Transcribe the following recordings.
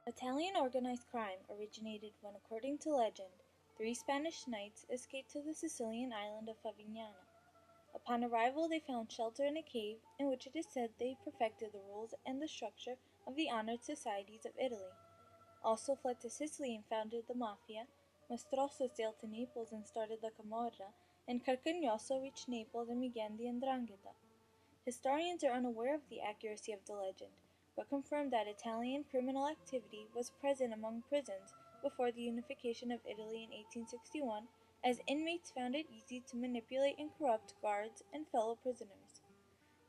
Italian organized crime originated when, according to legend, three Spanish knights escaped to the Sicilian island of Favignana. Upon arrival, they found shelter in a cave in which it is said they perfected the rules and the structure of the honored societies of Italy. Also fled to Sicily and founded the mafia. Mastrosso sailed to Naples and started the Camorra, and Carcagnoso reached Naples and began the 'Ndrangheta. Historians are unaware of the accuracy of the legend, but confirm that Italian criminal activity was present among prisons before the unification of Italy in 1861, as inmates found it easy to manipulate and corrupt guards and fellow prisoners.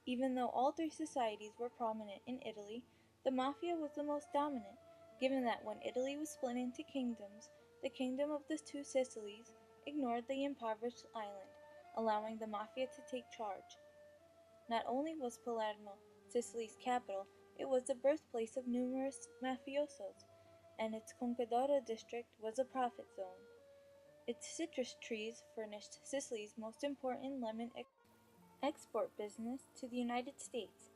Even though all three societies were prominent in Italy, the mafia was the most dominant, given that when Italy was split into kingdoms, the kingdom of the two Sicilies ignored the impoverished island, allowing the mafia to take charge. Not only was Palermo Sicily's capital, it was the birthplace of numerous mafiosos, and its Concadoro district was a profit zone. Its citrus trees furnished Sicily's most important lemon export business to the United States.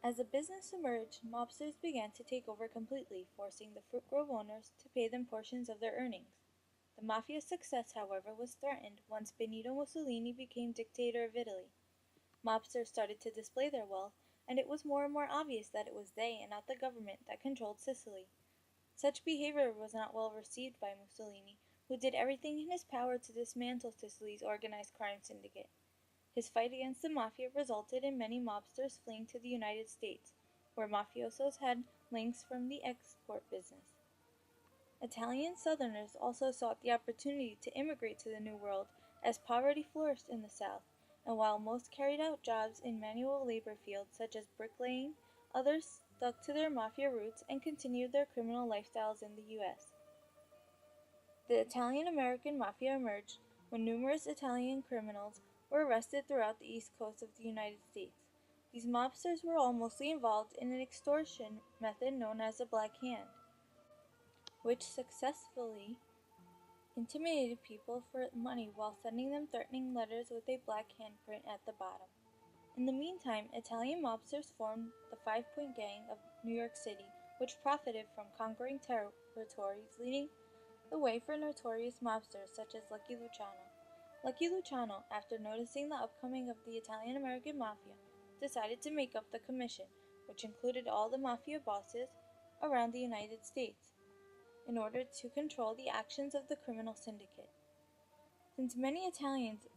As the business emerged, mobsters began to take over completely, forcing the fruit grove owners to pay them portions of their earnings. The mafia's success, however, was threatened once Benito Mussolini became dictator of Italy. Mobsters started to display their wealth, and it was more and more obvious that it was they and not the government that controlled Sicily. Such behavior was not well received by Mussolini, who did everything in his power to dismantle Sicily's organized crime syndicate. His fight against the mafia resulted in many mobsters fleeing to the United States, where mafiosos had links from the export business. Italian Southerners also sought the opportunity to immigrate to the New World, as poverty flourished in the South, and while most carried out jobs in manual labor fields such as bricklaying, others stuck to their mafia roots and continued their criminal lifestyles in the U.S. The Italian-American Mafia emerged when numerous Italian criminals were arrested throughout the east coast of the United States. These mobsters were all mostly involved in an extortion method known as the Black Hand, which successfully intimidated people for money while sending them threatening letters with a black handprint at the bottom. In the meantime, Italian mobsters formed the Five Point Gang of New York City, which profited from conquering territories, leading the way for notorious mobsters such as Lucky Luciano. Lucky Luciano, after noticing the upcoming of the Italian-American Mafia, decided to make up the commission, which included all the mafia bosses around the United States, in order to control the actions of the criminal syndicate. Since many Italians,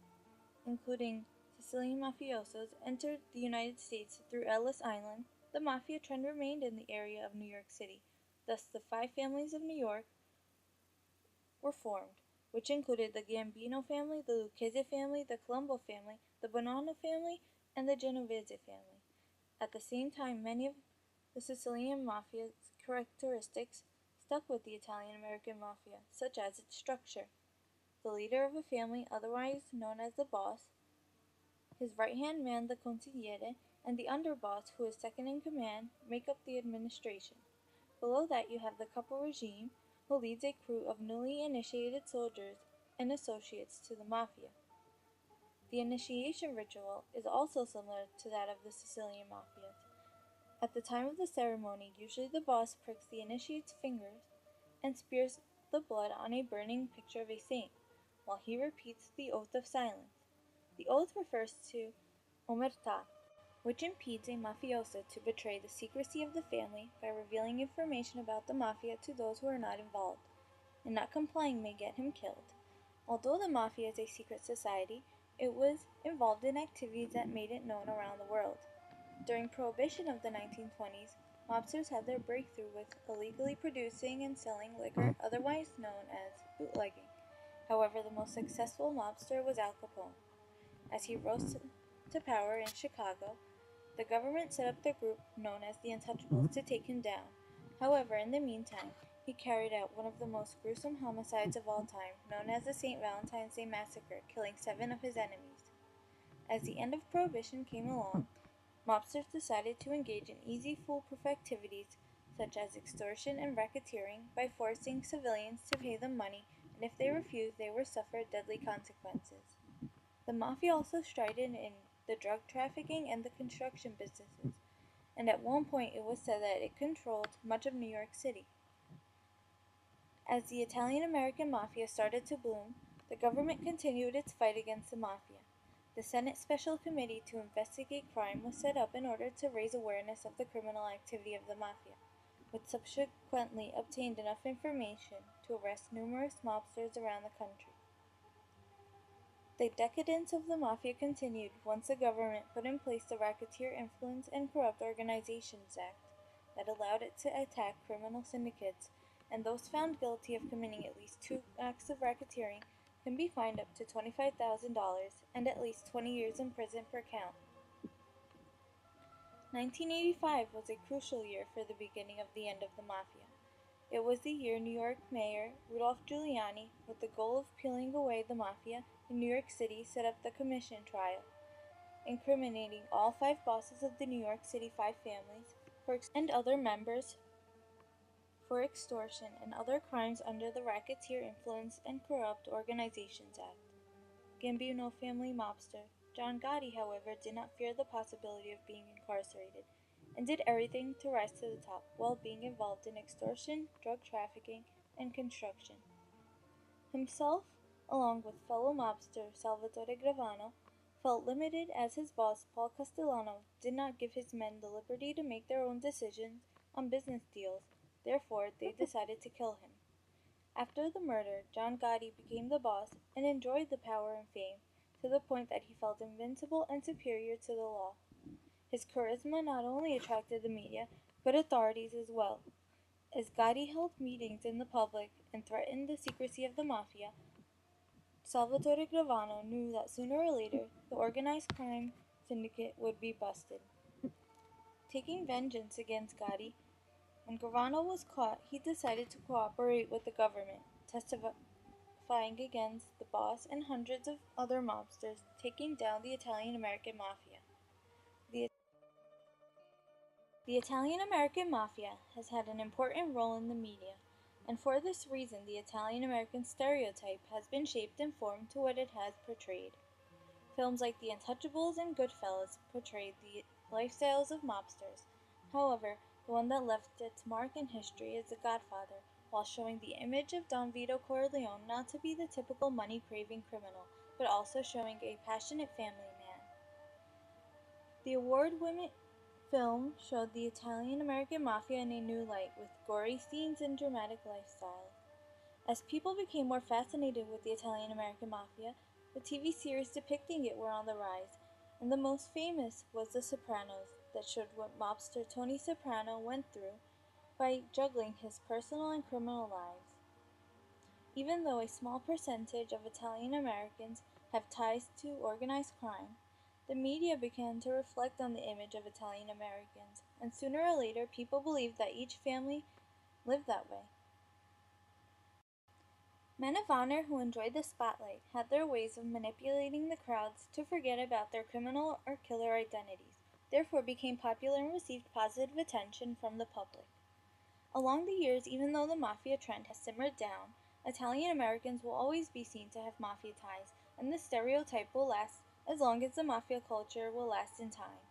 including Sicilian mafiosos, entered the United States through Ellis Island, the mafia trend remained in the area of New York City. Thus, the five families of New York were formed, which included the Gambino family, the Lucchese family, the Colombo family, the Bonanno family, and the Genovese family. At the same time, many of the Sicilian mafia's characteristics stuck with the Italian-American mafia, such as its structure. The leader of a family, otherwise known as the boss, his right-hand man, the consigliere, and the underboss, who is second in command, make up the administration. Below that you have the capo regime, who leads a crew of newly initiated soldiers and associates to the mafia. The initiation ritual is also similar to that of the Sicilian mafias. At the time of the ceremony, usually the boss pricks the initiate's fingers and spears the blood on a burning picture of a saint, while he repeats the oath of silence. The oath refers to omertà, which impedes a mafioso to betray the secrecy of the family by revealing information about the mafia to those who are not involved, and not complying may get him killed. Although the mafia is a secret society, it was involved in activities that made it known around the world. During Prohibition of the 1920s, mobsters had their breakthrough with illegally producing and selling liquor, otherwise known as bootlegging. However, the most successful mobster was Al Capone. As he rose to power in Chicago, the government set up the group known as the Untouchables to take him down. However, in the meantime, he carried out one of the most gruesome homicides of all time, known as the St. Valentine's Day Massacre, killing 7 of his enemies. As the end of Prohibition came along, mobsters decided to engage in easy foolproof activities such as extortion and racketeering by forcing civilians to pay them money, and if they refused, they were suffered deadly consequences. The mafia also strided in the drug trafficking and the construction businesses, and at one point it was said that it controlled much of New York City. As the Italian-American mafia started to bloom, the government continued its fight against the mafia. The Senate Special Committee to investigate crime was set up in order to raise awareness of the criminal activity of the mafia, which subsequently obtained enough information to arrest numerous mobsters around the country. The decadence of the mafia continued once the government put in place the Racketeer Influence and Corrupt Organizations Act that allowed it to attack criminal syndicates, and those found guilty of committing at least 2 acts of racketeering can be fined up to $25,000 and at least 20 years in prison per count. 1985 was a crucial year for the beginning of the end of the mafia. It was the year New York Mayor Rudolph Giuliani, with the goal of peeling away the mafia in New York City, set up the Commission trial, incriminating all 5 bosses of the New York City 5 families and other members for extortion and other crimes under the Racketeer Influence and Corrupt Organizations Act. Gambino family mobster John Gotti, however, did not fear the possibility of being incarcerated, and did everything to rise to the top while being involved in extortion, drug trafficking, and construction. Himself, along with fellow mobster Salvatore Gravano, felt limited as his boss, Paul Castellano, did not give his men the liberty to make their own decisions on business deals. Therefore, they decided to kill him. After the murder, John Gotti became the boss and enjoyed the power and fame to the point that he felt invincible and superior to the law. His charisma not only attracted the media, but authorities as well. As Gotti held meetings in the public and threatened the secrecy of the mafia, Salvatore Gravano knew that sooner or later the organized crime syndicate would be busted. Taking vengeance against Gotti, when Gravano was caught, he decided to cooperate with the government, testifying against the boss and hundreds of other mobsters, taking down the Italian-American mafia. The Italian-American mafia has had an important role in the media, and for this reason the Italian-American stereotype has been shaped and formed to what it has portrayed. Films like The Untouchables and Goodfellas portrayed the lifestyles of mobsters. However, the one that left its mark in history is The Godfather, while showing the image of Don Vito Corleone not to be the typical money-craving criminal, but also showing a passionate family man. The award-winning film showed the Italian-American mafia in a new light, with gory scenes and dramatic lifestyles. As people became more fascinated with the Italian-American mafia, the TV series depicting it were on the rise, and the most famous was The Sopranos, that showed what mobster Tony Soprano went through by juggling his personal and criminal lives. Even though a small percentage of Italian Americans have ties to organized crime, the media began to reflect on the image of Italian Americans, and sooner or later people believed that each family lived that way. Men of honor who enjoyed the spotlight had their ways of manipulating the crowds to forget about their criminal or killer identities, therefore became popular and received positive attention from the public. Along the years, even though the mafia trend has simmered down, Italian Americans will always be seen to have mafia ties, and this stereotype will last as long as the mafia culture will last in time.